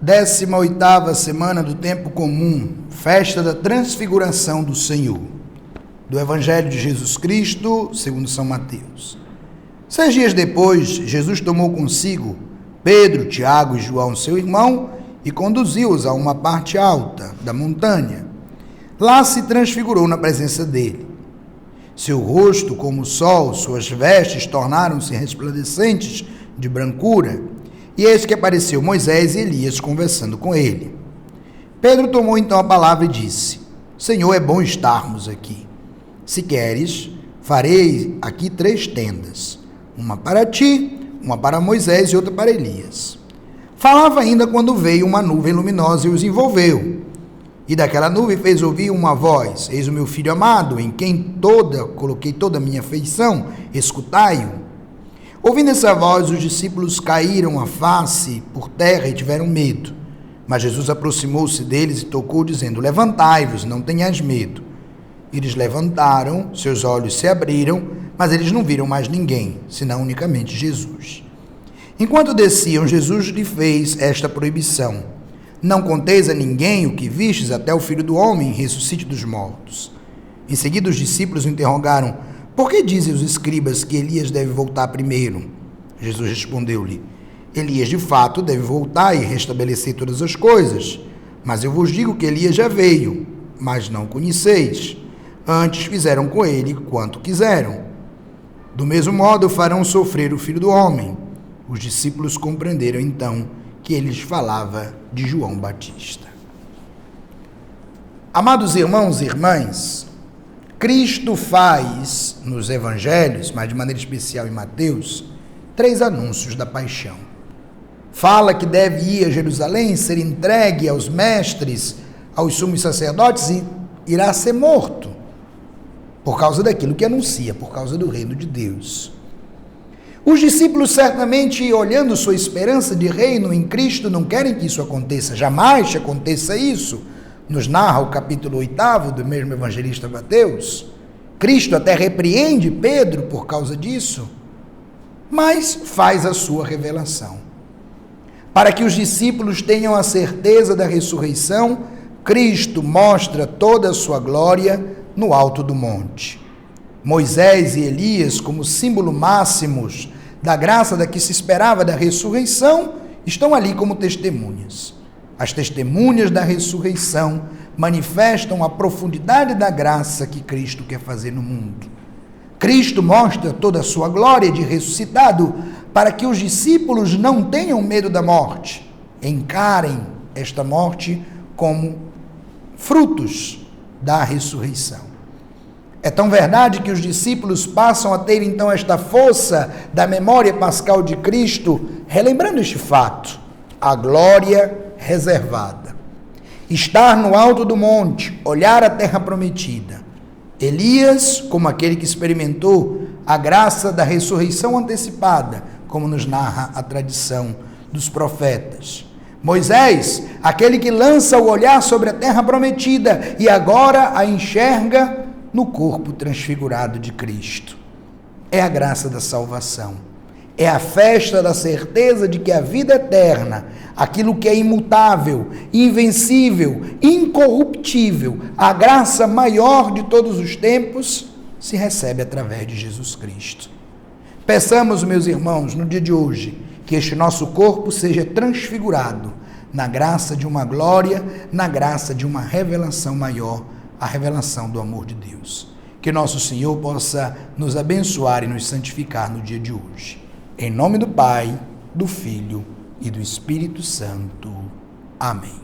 18ª semana do tempo comum, festa da transfiguração do Senhor. Do Evangelho de Jesus Cristo, segundo São Mateus. 6 dias depois, Jesus tomou consigo Pedro, Tiago e João, seu irmão, e conduziu-os a uma parte alta da montanha. Lá se transfigurou na presença dele. Seu rosto como o sol, suas vestes tornaram-se resplandecentes de brancura, e eis que apareceu Moisés e Elias conversando com ele. Pedro tomou então a palavra e disse: Senhor, é bom estarmos aqui. Se queres, farei aqui 3 tendas, uma para ti, uma para Moisés e outra para Elias. Falava ainda quando veio uma nuvem luminosa e os envolveu. E daquela nuvem fez ouvir uma voz: Eis o meu filho amado, em quem coloquei toda a minha afeição, escutai-o. Ouvindo essa voz, os discípulos caíram a face por terra e tiveram medo. Mas Jesus aproximou-se deles e tocou, dizendo: Levantai-vos, não tenhais medo. Eles levantaram, seus olhos se abriram, mas eles não viram mais ninguém, senão unicamente Jesus. Enquanto desciam, Jesus lhe fez esta proibição: Não conteis a ninguém o que vistes até o Filho do Homem ressuscite dos mortos. Em seguida, os discípulos o interrogaram: Por que dizem os escribas que Elias deve voltar primeiro? Jesus respondeu-lhe: Elias de fato deve voltar e restabelecer todas as coisas. Mas eu vos digo que Elias já veio, mas não o conheceis. Antes fizeram com ele quanto quiseram. Do mesmo modo farão sofrer o Filho do Homem. Os discípulos compreenderam então que ele lhes falava de João Batista. Amados irmãos e irmãs, Cristo faz nos evangelhos, mas de maneira especial em Mateus, 3 anúncios da paixão. Fala que deve ir a Jerusalém, ser entregue aos mestres, aos sumos sacerdotes e irá ser morto, por causa daquilo que anuncia, por causa do reino de Deus. Os discípulos, certamente, olhando sua esperança de reino em Cristo, não querem que isso aconteça, jamais aconteça isso. Nos narra o capítulo 8 do mesmo evangelista Mateus. Cristo até repreende Pedro por causa disso, mas faz a sua revelação. Para que os discípulos tenham a certeza da ressurreição, Cristo mostra toda a sua glória no alto do monte. Moisés e Elias, como símbolo máximos da graça da que se esperava da ressurreição, estão ali como testemunhas. As testemunhas da ressurreição manifestam a profundidade da graça que Cristo quer fazer no mundo. Cristo mostra toda a sua glória de ressuscitado para que os discípulos não tenham medo da morte, encarem esta morte como frutos da ressurreição. É tão verdade que os discípulos passam a ter então esta força da memória pascal de Cristo, relembrando este fato: a glória reservada. Estar no alto do monte, olhar a terra prometida. Elias, como aquele que experimentou a graça da ressurreição antecipada, como nos narra a tradição dos profetas. Moisés, aquele que lança o olhar sobre a terra prometida e agora a enxerga no corpo transfigurado de Cristo. É a graça da salvação. É a festa da certeza de que a vida eterna, aquilo que é imutável, invencível, incorruptível, a graça maior de todos os tempos, se recebe através de Jesus Cristo. Peçamos, meus irmãos, no dia de hoje, que este nosso corpo seja transfigurado na graça de uma glória, na graça de uma revelação maior, a revelação do amor de Deus. Que nosso Senhor possa nos abençoar e nos santificar no dia de hoje. Em nome do Pai, do Filho e do Espírito Santo. Amém.